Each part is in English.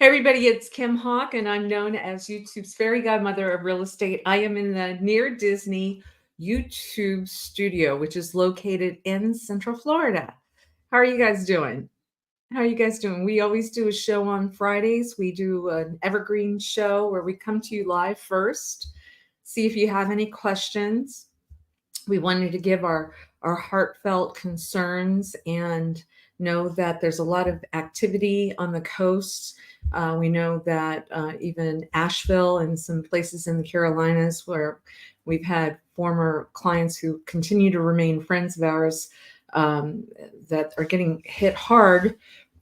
Hey everybody, it's Kim Hawk, and I'm known as YouTube's fairy godmother of real estate. I am in the Near Disney YouTube studio, which is located in Central Florida. How are you guys doing? How are you guys doing? We always do a show on Fridays. We do an evergreen show where we come to you live first, see if you have any questions. We wanted to give our heartfelt concerns and know that there's a lot of activity on the coast. We know that even Asheville and some places in the Carolinas where we've had former clients who continue to remain friends of ours that are getting hit hard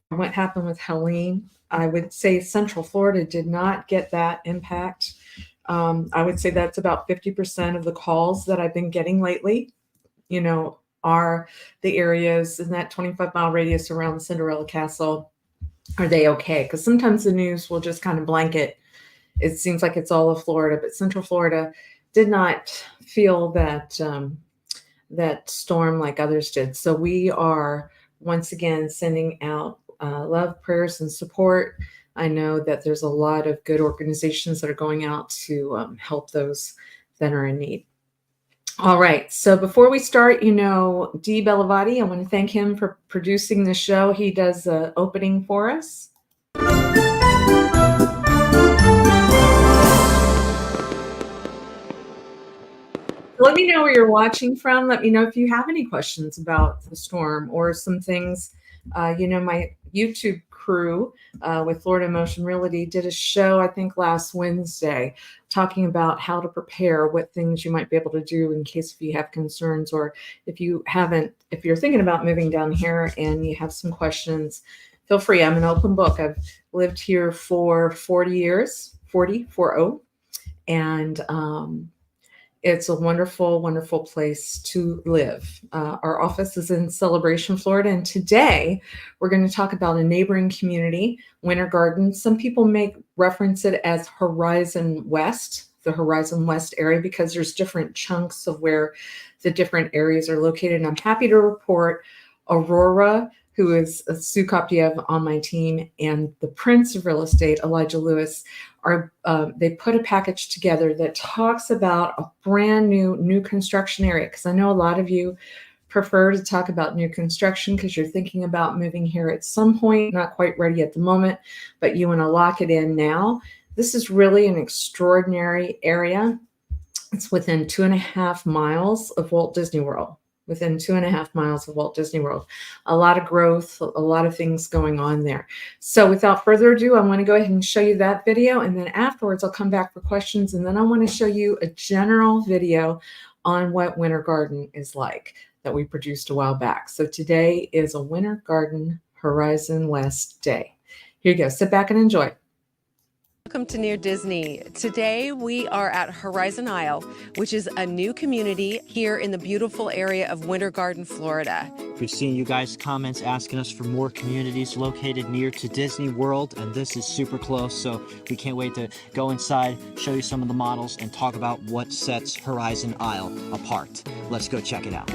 from what happened with Helene. I would say Central Florida did not get that impact. I would say that's about 50% of the calls that I've been getting lately, are the areas in that 25-mile radius around Cinderella Castle. Are they okay? Because sometimes the news will just kind of blanket. It seems like it's all of Florida, but Central Florida did not feel that storm like others did. So we are once again sending out love, prayers, and support. I know that there's a lot of good organizations that are going out to help those that are in need. All right. So before we start, Dee Bellavati, I want to thank him for producing the show. He does the opening for us. Let me know where you're watching from. Let me know if you have any questions about the storm or some things. My YouTube crew with Florida Motion Realty did a show, I think last Wednesday, talking about how to prepare, what things you might be able to do in case if you have concerns, or if you're thinking about moving down here and you have some questions, feel free. I'm an open book. I've lived here for 40 years, 40. And it's a wonderful, wonderful place to live. Our office is in Celebration, Florida, and today we're going to talk about a neighboring community, Winter Garden. Some people may reference it as Horizon West, the Horizon West area, because there's different chunks of where the different areas are located. And I'm happy to report Aurora, who is Sue Koptieff on my team, and the Prince of Real Estate, Elijah Lewis, they put a package together that talks about a brand new construction area. Because I know a lot of you prefer to talk about new construction because you're thinking about moving here at some point, not quite ready at the moment, but you want to lock it in now. This is really an extraordinary area. It's within 2.5 miles of Walt Disney World. Within 2.5 miles of Walt Disney World. A lot of growth, a lot of things going on there. So without further ado, I want to go ahead and show you that video. And then afterwards, I'll come back for questions. And then I want to show you a general video on what Winter Garden is like that we produced a while back. So today is a Winter Garden Horizon West day. Here you go. Sit back and enjoy. Welcome to Near Disney. Today we are at Horizon Isle, which is a new community here in the beautiful area of Winter Garden, Florida. We've seen you guys' comments asking us for more communities located near to Disney World, and this is super close, so we can't wait to go inside, show you some of the models, and talk about what sets Horizon Isle apart. Let's go check it out.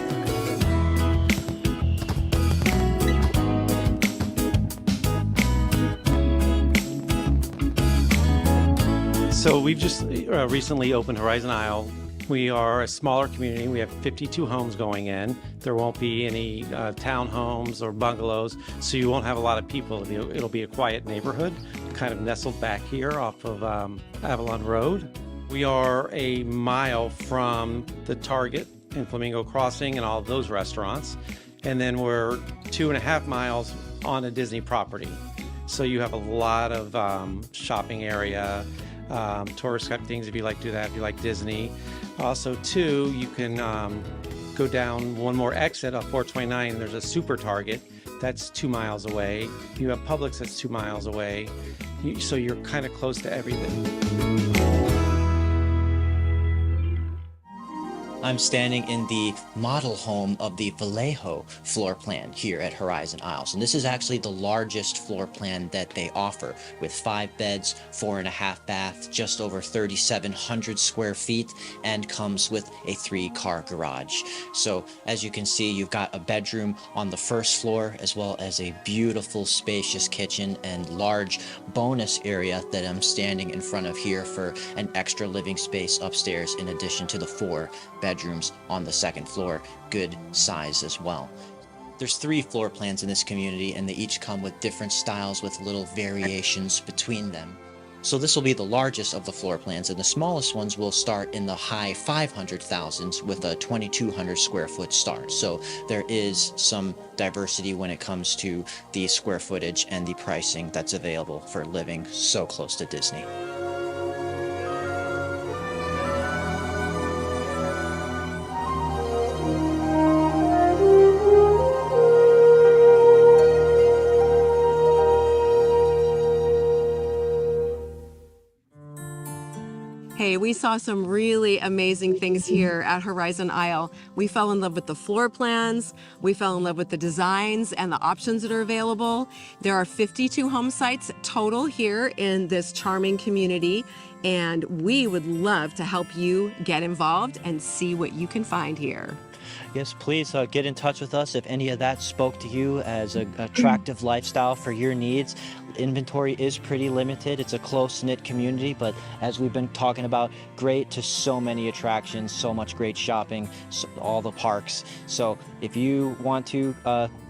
So we've just recently opened Horizon Isle. We are a smaller community. We have 52 homes going in. There won't be any townhomes or bungalows, so you won't have a lot of people. It'll be a quiet neighborhood, kind of nestled back here off of Avalon Road. We are a mile from the Target and Flamingo Crossing and all of those restaurants. And then we're 2.5 miles on a Disney property. So you have a lot of shopping area, tourist type things if you like to do that, if you like Disney. Also, too, you can go down one more exit off 429. There's a super Target that's 2 miles away. You have Publix that's 2 miles away. So you're kind of close to everything. I'm standing in the model home of the Vallejo floor plan here at Horizon Isles. And this is actually the largest floor plan that they offer, with 5 beds, 4.5 baths, just over 3,700 square feet, and comes with a 3-car garage. So as you can see, you've got a bedroom on the first floor, as well as a beautiful spacious kitchen and large bonus area that I'm standing in front of here for an extra living space upstairs, in addition to the 4 bedrooms on the second floor, good size as well. There's 3 floor plans in this community, and they each come with different styles with little variations between them. So this will be the largest of the floor plans, and the smallest ones will start in the high 500,000s with a 2,200 square foot start. So there is some diversity when it comes to the square footage and the pricing that's available for living so close to Disney. Hey, we saw some really amazing things here at Horizon Isle. We fell in love with the floor plans, we fell in love with the designs and the options that are available. There are 52 home sites total here in this charming community, and we would love to help you get involved and see what you can find here. Yes, please get in touch with us if any of that spoke to you as an attractive lifestyle for your needs. Inventory is pretty limited. It's a close-knit community, but as we've been talking about, great to so many attractions, so much great shopping, all the parks. So if you want to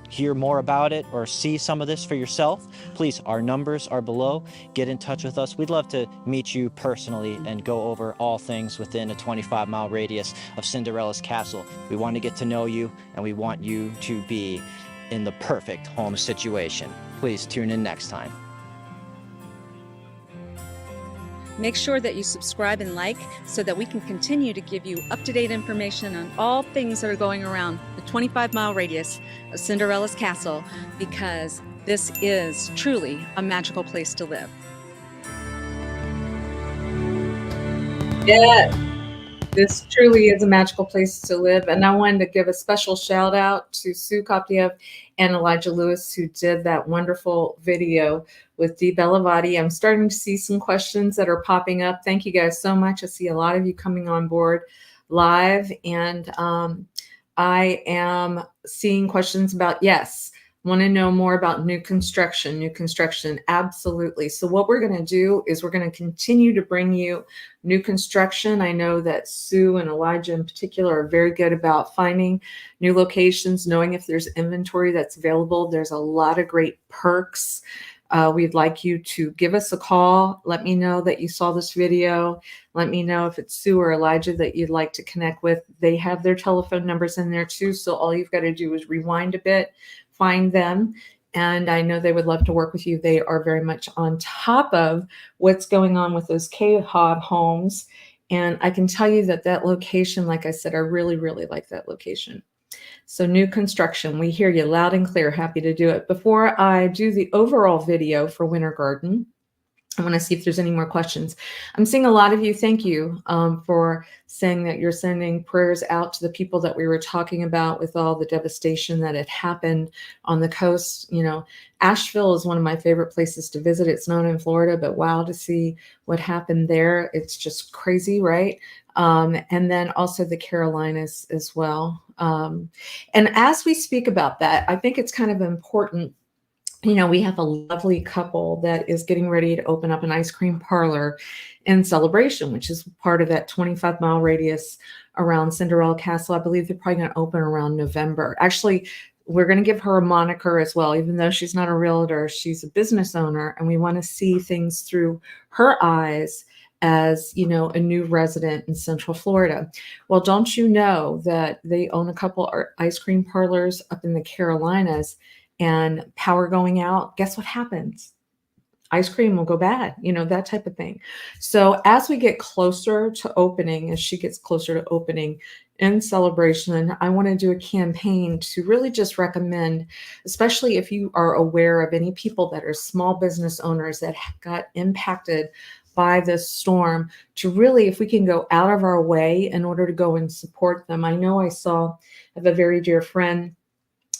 hear more about it or see some of this for yourself, please, our numbers are below. Get in touch with us. We'd love to meet you personally and go over all things within a 25-mile radius of Cinderella's castle. We want to get to know you, and we want you to be in the perfect home situation. Please tune in next time. Make sure that you subscribe and like so that we can continue to give you up-to-date information on all things that are going around the 25-mile radius of Cinderella's castle, because this is truly a magical place to live. Yeah, this truly is a magical place to live. And I wanted to give a special shout out to Sue Koptieff and Elijah Lewis, who did that wonderful video with Dee Bellavati. I'm starting to see some questions that are popping up. Thank you guys so much. I see a lot of you coming on board live, and I am seeing questions about, yes, want to know more about new construction, absolutely. So what we're going to do is we're going to continue to bring you new construction. I know that Sue and Elijah in particular are very good about finding new locations, knowing if there's inventory that's available. There's a lot of great perks. We'd like you to give us a call. Let me know that you saw this video. Let me know if it's Sue or Elijah that you'd like to connect with. They have their telephone numbers in there too. So all you've got to do is rewind a bit, find them. And I know they would love to work with you. They are very much on top of what's going on with those KHOV homes. And I can tell you that that location, like I said, I really, really like that location. So new construction, we hear you loud and clear. Happy to do it. Before I do the overall video for Winter Garden, I want to see if there's any more questions. I'm seeing a lot of you. Thank you for saying that you're sending prayers out to the people that we were talking about with all the devastation that had happened on the coast. You know, Asheville is one of my favorite places to visit. It's not in Florida, but wow, to see what happened there. It's just crazy, right? And then also the Carolinas as well. And as we speak about that, I think it's kind of important. You know, we have a lovely couple that is getting ready to open up an ice cream parlor in Celebration, which is part of that 25-mile radius around Cinderella Castle. I believe they're probably going to open around November. Actually, we're going to give her a moniker as well. Even though she's not a realtor, she's a business owner, and we want to see things through her eyes as, you know, a new resident in Central Florida. Well, don't you know that they own a couple of ice cream parlors up in the Carolinas, and power going out, guess what happens? Ice cream will go bad, you know, that type of thing. So as we get closer to opening, as she gets closer to opening in Celebration, I want to do a campaign to really just recommend, especially if you are aware of any people that are small business owners that got impacted by this storm to really, if we can go out of our way in order to go and support them. I know I have a very dear friend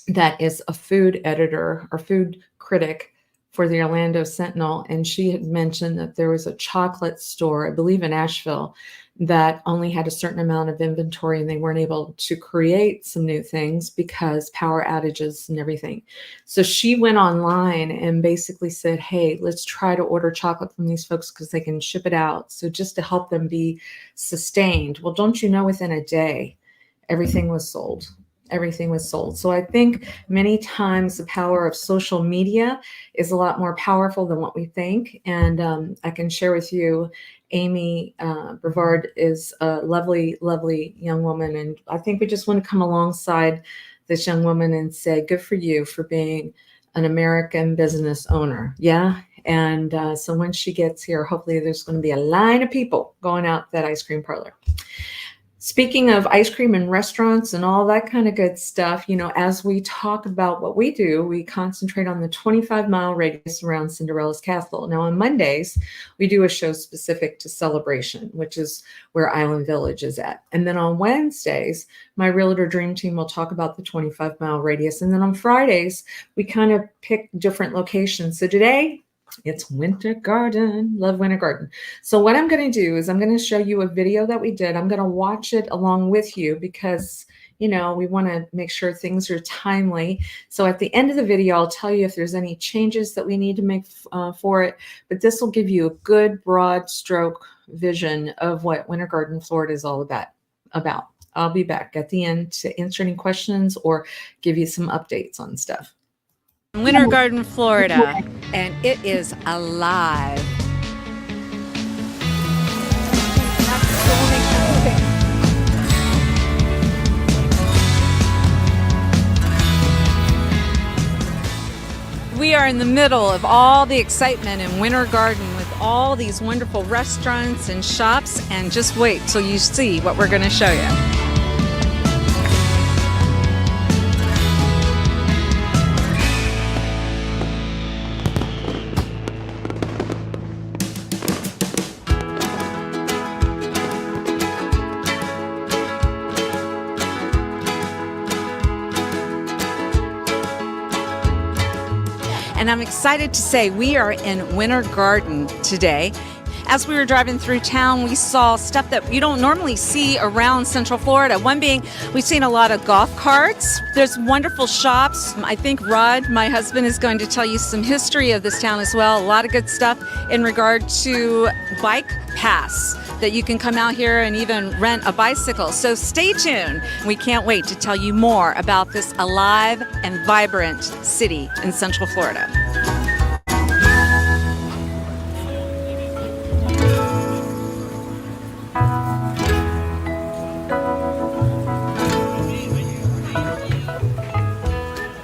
that is a food editor or food critic for the Orlando Sentinel, and she had mentioned that there was a chocolate store, I believe in Asheville, that only had a certain amount of inventory, and they weren't able to create some new things because power outages and everything. So she went online and basically said, hey, let's try to order chocolate from these folks because they can ship it out. So just to help them be sustained. Well, don't you know, within a day, everything was sold. Everything was sold. So I think many times the power of social media is a lot more powerful than what we think. And I can share with you, Amy Brevard is a lovely, lovely young woman. And I think we just want to come alongside this young woman and say, good for you for being an American business owner. Yeah. And so when she gets here, hopefully there's going to be a line of people going out that ice cream parlor. Speaking of ice cream and restaurants and all that kind of good stuff, you know, as we talk about what we do, we concentrate on the 25-mile radius around Cinderella's Castle. Now, on Mondays, we do a show specific to Celebration, which is where Island Village is at. And then on Wednesdays, my Realtor Dream Team will talk about the 25-mile radius. And then on Fridays, we kind of pick different locations. So today, it's Winter Garden. Love Winter Garden. So what I'm going to do is I'm going to show you a video that we did. I'm going to watch it along with you because, you know, we want to make sure things are timely. So at the end of the video, I'll tell you if there's any changes that we need to make for it. But this will give you a good broad stroke vision of what Winter Garden, Florida is all about. I'll be back at the end to answer any questions or give you some updates on stuff. Winter Garden, Florida, and it is alive. We are in the middle of all the excitement in Winter Garden with all these wonderful restaurants and shops, and just wait till you see what we're going to show you. And I'm excited to say we are in Winter Garden today. As we were driving through town, we saw stuff that you don't normally see around Central Florida. One being, we've seen a lot of golf carts. There's wonderful shops. I think Rod, my husband, is going to tell you some history of this town as well. A lot of good stuff in regard to bike paths that you can come out here and even rent a bicycle. So stay tuned. We can't wait to tell you more about this alive and vibrant city in Central Florida.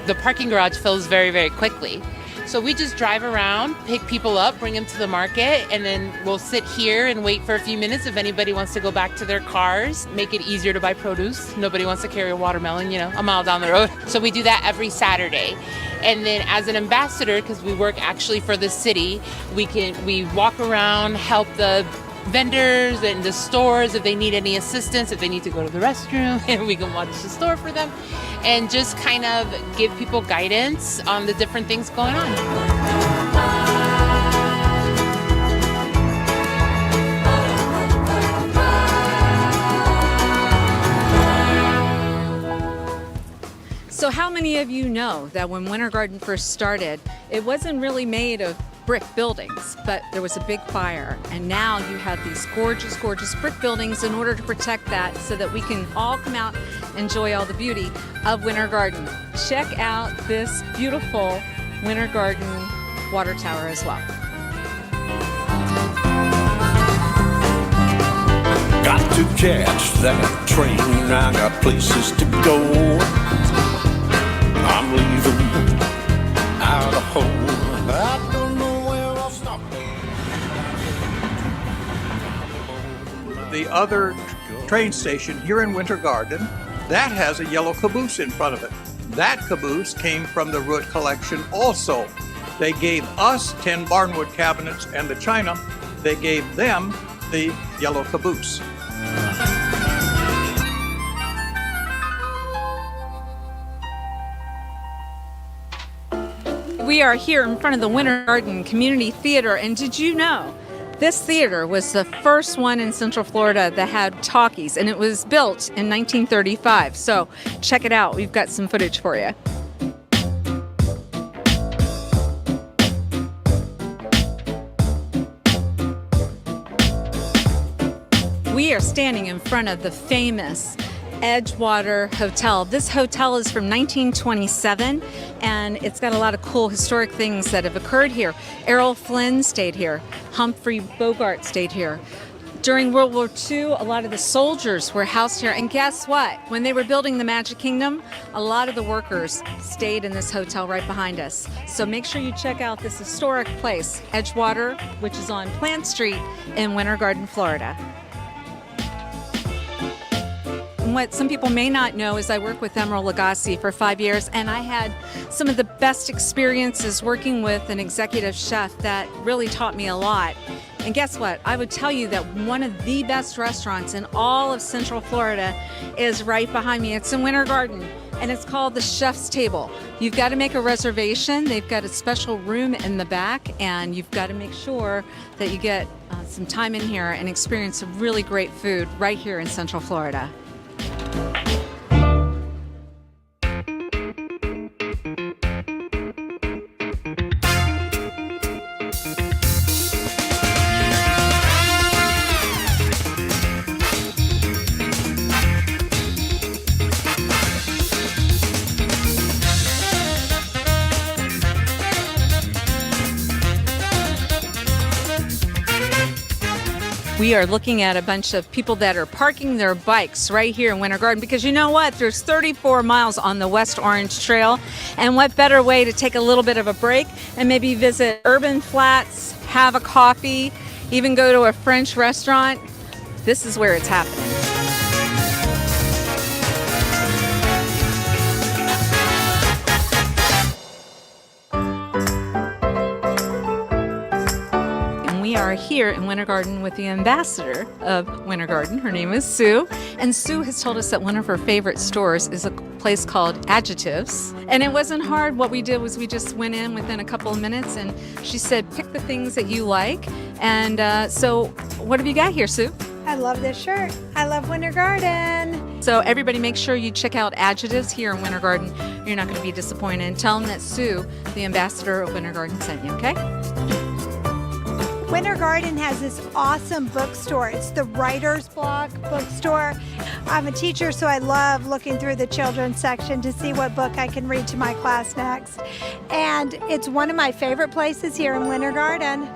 The parking garage fills very, very quickly. So we just drive around, pick people up, bring them to the market, and then we'll sit here and wait for a few minutes if anybody wants to go back to their cars, make it easier to buy produce. Nobody wants to carry a watermelon, you know, a mile down the road. So we do that every Saturday. And then as an ambassador, because we work actually for the city, we walk around, help the vendors and the stores if they need any assistance, if they need to go to the restroom, and we can watch the store for them, and just kind of give people guidance on the different things going on. So how many of you know that when Winter Garden first started, it wasn't really made of brick buildings, but there was a big fire, and now you have these gorgeous, gorgeous brick buildings in order to protect that so that we can all come out and enjoy all the beauty of Winter Garden. Check out this beautiful Winter Garden water tower as well. Got to catch that train, I got places to go. I'm leaving Idaho. I don't know where I'll stop. The other train station here in Winter Garden, that has a yellow caboose in front of it. That caboose came from the Root collection also. They gave us 10 barnwood cabinets and the china, they gave them the yellow caboose. We are here in front of the Winter Garden Community Theater, and did you know this theater was the first one in Central Florida that had talkies, and it was built in 1935. So check it out. We've got some footage for you. We are standing in front of the famous Edgewater Hotel. This hotel is from 1927, and it's got a lot of cool historic things that have occurred here. Errol Flynn stayed here. Humphrey Bogart stayed here. During World War II, a lot of the soldiers were housed here. And guess what? When they were building the Magic Kingdom, a lot of the workers stayed in this hotel right behind us. So make sure you check out this historic place, Edgewater, which is on Plant Street in Winter Garden, Florida. And what some people may not know is I worked with Emeril Lagasse for 5 years, and I had some of the best experiences working with an executive chef that really taught me a lot. And guess what? I would tell you that one of the best restaurants in all of Central Florida is right behind me. It's in Winter Garden, and it's called the Chef's Table. You've got to make a reservation. They've got a special room in the back, and you've got to make sure that you get some time in here and experience some really great food right here in Central Florida. We are looking at a bunch of people that are parking their bikes right here in Winter Garden, because you know what? There's 34 miles on the West Orange Trail, and what better way to take a little bit of a break and maybe visit urban flats, have a coffee, even go to a French restaurant. This is where it's happening. We are here in Winter Garden with the ambassador of Winter Garden. Her name is Sue. And Sue has told us that one of her favorite stores is a place called Adjectives. And it wasn't hard. What we did was we just went in within a couple of minutes, and she said, pick the things that you like. And so what have you got here, Sue? I love this shirt. I love Winter Garden. So everybody make sure you check out Adjectives here in Winter Garden. You're not going to be disappointed. Tell them that Sue, the ambassador of Winter Garden, sent you, okay? Winter Garden has this awesome bookstore. It's the Writer's Block bookstore. I'm a teacher, so I love looking through the children's section to see what book I can read to my class next. And it's one of my favorite places here in Winter Garden.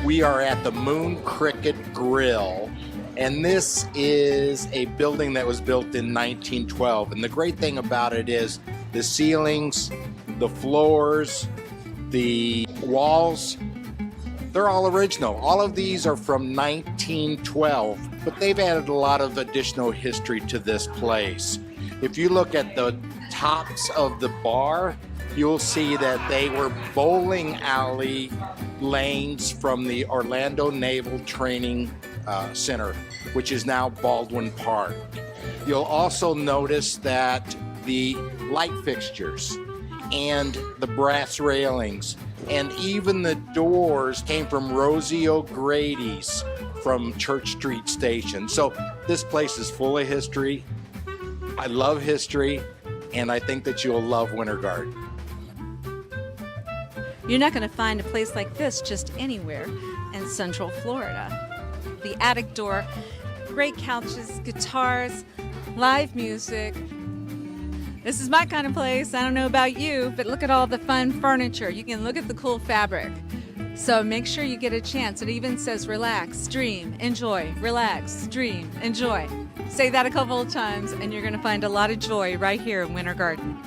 We are at the Moon Cricket Grill, and this is a building that was built in 1912. And the great thing about it is the ceilings, the floors, the walls, they're all original. All of these are from 1912, but they've added a lot of additional history to this place. If you look at the tops of the bar, you'll see that they were bowling alley lanes from the Orlando Naval Training Center, which is now Baldwin Park. You'll also notice that the light fixtures and the brass railings and even the doors came from Rosie O'Grady's from Church Street Station. So this place is full of history. I love history, and I think that you'll love Winter Garden. You're not going to find a place like this just anywhere in Central Florida. The attic door, great couches, guitars, live music. This is my kind of place. I don't know about you, but look at all the fun furniture. You can look at the cool fabric. So make sure you get a chance. It even says relax, dream, enjoy, relax, dream, enjoy. Say that a couple of times and you're going to find a lot of joy right here in Winter Garden.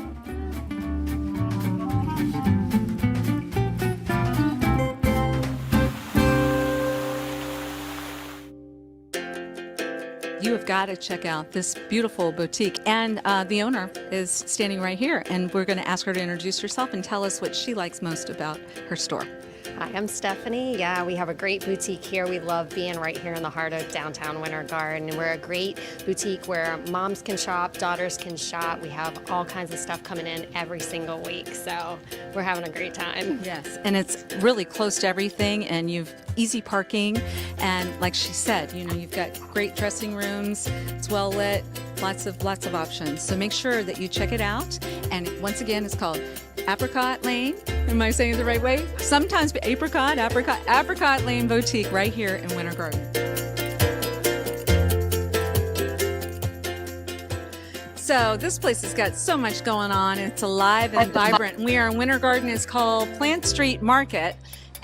got to check out this beautiful boutique. And the owner is standing right here, and we're going to ask her to introduce herself and tell us what she likes most about her store. Hi, I'm Stephanie. Yeah, we have a great boutique here. We love being right here in the heart of downtown Winter Garden. We're a great boutique where moms can shop, daughters can shop. We have all kinds of stuff coming in every single week, so we're having a great time. Yes, and it's really close to everything, and you've easy parking, and like she said, you know, you've got great dressing rooms. It's well lit, lots of options. So make sure that you check it out. And once again, it's called Apricot Lane. Am I saying it the right way? Sometimes Apricot Lane Boutique right here in Winter Garden. So this place has got so much going on. It's alive and vibrant. We are in Winter Garden. It's called Plant Street Market.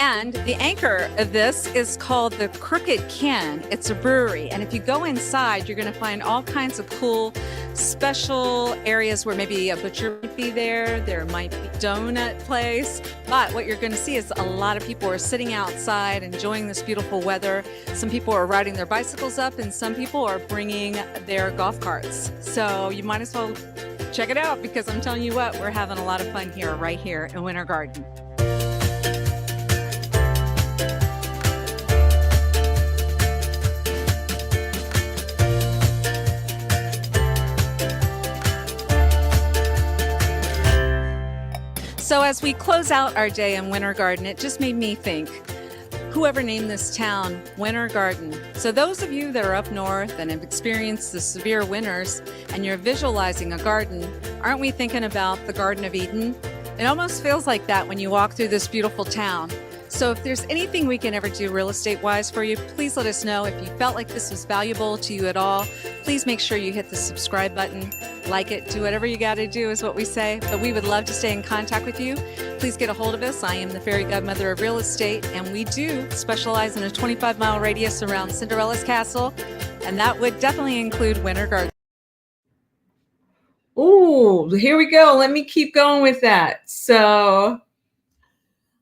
And the anchor of this is called the Crooked Can. It's a brewery. And if you go inside, you're going to find all kinds of cool special areas where maybe a butcher might be there. There might be a donut place. But what you're going to see is a lot of people are sitting outside enjoying this beautiful weather. Some people are riding their bicycles up, and some people are bringing their golf carts. So you might as well check it out, because I'm telling you what, we're having a lot of fun here, right here in Winter Garden. So as we close out our day in Winter Garden, it just made me think, whoever named this town Winter Garden. So those of you that are up north and have experienced the severe winters and you're visualizing a garden, aren't we thinking about the Garden of Eden? It almost feels like that when you walk through this beautiful town. So if there's anything we can ever do real estate-wise for you, please let us know. If you felt like this was valuable to you at all, please make sure you hit the subscribe button, like it, do whatever you got to do is what we say. But we would love to stay in contact with you. Please get a hold of us. I am the fairy godmother of real estate, and we do specialize in a 25-mile radius around Cinderella's castle, and that would definitely include Winter Garden. Oh, here we go. Let me keep going with that. So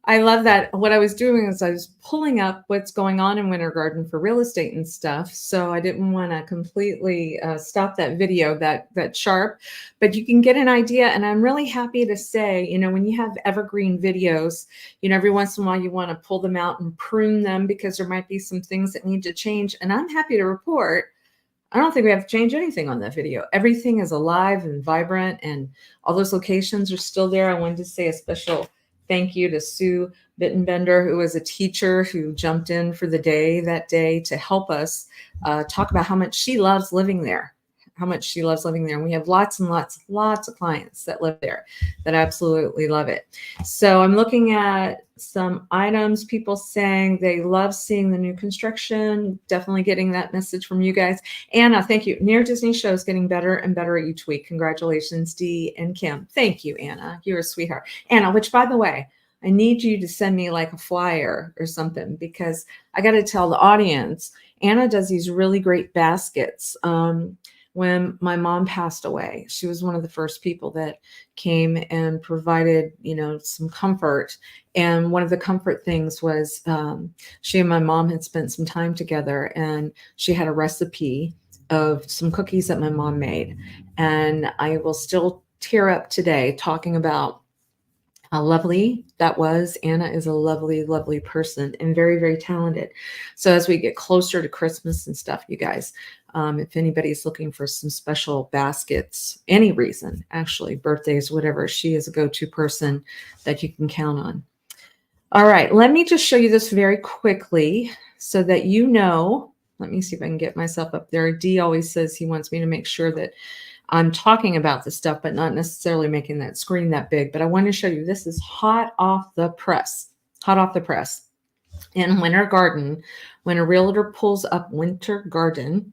I love that. What I was doing is I was pulling up what's going on in Winter Garden for real estate and stuff. So I didn't want to completely stop that video that sharp, but you can get an idea. And I'm really happy to say, you know, when you have evergreen videos, you know, every once in a while you want to pull them out and prune them because there might be some things that need to change. And I'm happy to report, I don't think we have to change anything on that video. Everything is alive and vibrant, and all those locations are still there. I wanted to say a special thank you to Sue Bittenbender, who was a teacher who jumped in for the day that day to help us talk about how much she loves living there, And we have lots and lots of clients that live there that absolutely love it. So I'm looking at some items, people saying they love seeing the new construction, definitely getting that message from you guys. Anna, thank you. Near Disney show is getting better and better each week. Congratulations, Dee and Kim. Thank you, Anna. You're a sweetheart. Anna, which by the way, I need you to send me like a flyer or something, because I got to tell the audience, Anna does these really great baskets. When my mom passed away, she was one of the first people that came and provided, you know, some comfort. And one of the comfort things was she and my mom had spent some time together, and she had a recipe of some cookies that my mom made. And I will still tear up today talking about how lovely that was. Anna is a lovely, lovely person and very, very talented. So as we get closer to Christmas and stuff, you guys, if anybody's looking for some special baskets, any reason, actually, birthdays, whatever, she is a go-to person that you can count on. All right, let me just show you this very quickly so that you know. Let me see if I can get myself up there. Dee always says he wants me to make sure that I'm talking about the stuff, but not necessarily making that screen that big. But I want to show you, this is hot off the press. In Winter Garden, when a realtor pulls up Winter Garden,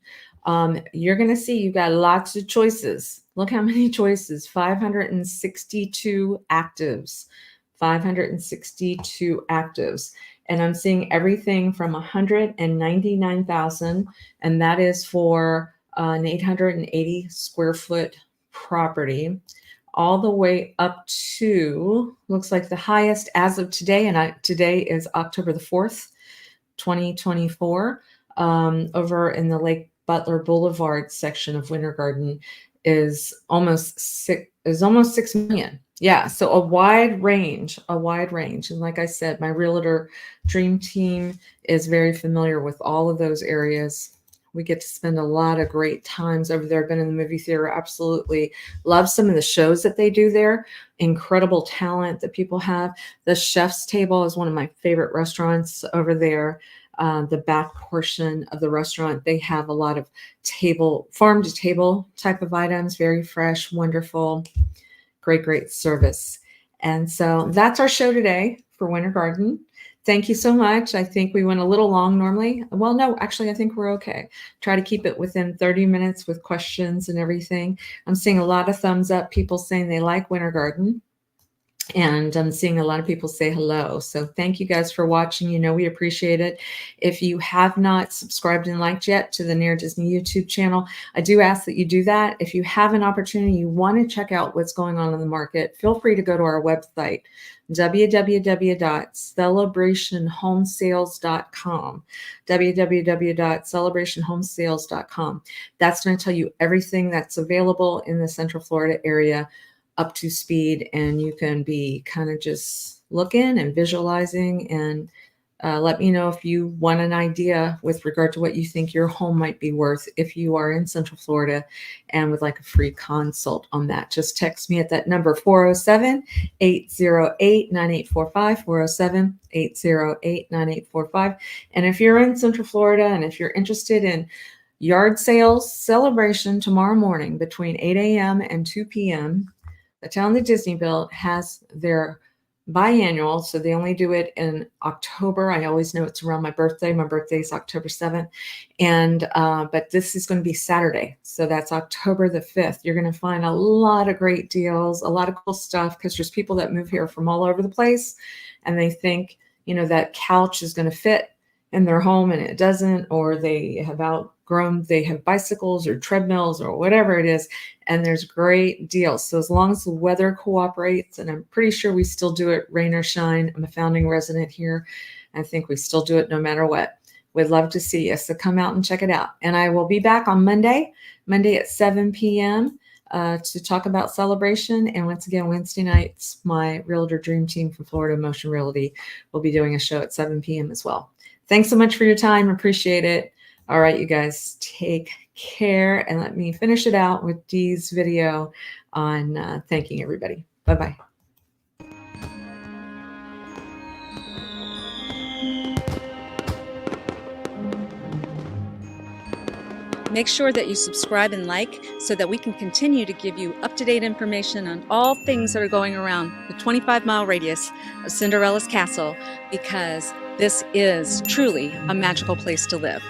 you're going to see you've got lots of choices. Look how many choices, 562 actives, 562 actives. And I'm seeing everything from 199,000, and that is for an 880 square foot property, all the way up to, looks like the highest as of today, and today is October the 4th, 2024, over in the Lake Butler Boulevard section of Winter Garden is almost 6 million. Yeah, so a wide range. And like I said, my realtor dream team is very familiar with all of those areas. We get to spend a lot of great times over there. Been in the movie theater, absolutely love some of the shows that they do there. Incredible talent that people have. The Chef's Table is one of my favorite restaurants over there. The back portion of the restaurant, they have a lot of farm to table type of items, very fresh, wonderful, great service. And so that's our show today for Winter Garden. Thank you so much. I think we went a little long normally. Well, no, actually, I think we're okay. Try to keep it within 30 minutes with questions and everything. I'm seeing a lot of thumbs up, people saying they like Winter Garden. And I'm seeing a lot of people say hello. So thank you guys for watching. You know, we appreciate it. If you have not subscribed and liked yet to the Near Disney YouTube channel, I do ask that you do that. If you have an opportunity, you want to check out what's going on in the market, feel free to go to our website, www.celebrationhomesales.com, www.celebrationhomesales.com. That's going to tell you everything that's available in the Central Florida area up to speed, and you can be kind of just looking and visualizing, and let me know if you want an idea with regard to what you think your home might be worth if you are in Central Florida and would like a free consult on that. Just text me at that number, 407-808-9845, 407-808-9845. And if you're in Central Florida and if you're interested in yard sales celebration tomorrow morning between 8 a.m. and 2 p.m., the town that Disney built has their biannual, so they only do it in October. I always know it's around my birthday. My birthday is October 7th. And but this is going to be Saturday. So that's October the 5th. You're going to find a lot of great deals, a lot of cool stuff, because there's people that move here from all over the place and they think, you know, that couch is going to fit in their home and it doesn't, or they have they have bicycles or treadmills or whatever it is, and there's great deals. So as long as the weather cooperates, and I'm pretty sure we still do it rain or shine. I'm a founding resident here. I think we still do it no matter what. We'd love to see you. So come out and check it out. And I will be back on Monday at 7 p.m. To talk about celebration. And once again, Wednesday nights, my Realtor Dream Team from Florida Motion Realty will be doing a show at 7 p.m. as well. Thanks so much for your time. Appreciate it. All right, you guys, take care. And let me finish it out with Dee's video on thanking everybody. Bye-bye. Make sure that you subscribe and like so that we can continue to give you up-to-date information on all things that are going around the 25-mile radius of Cinderella's castle, because this is truly a magical place to live.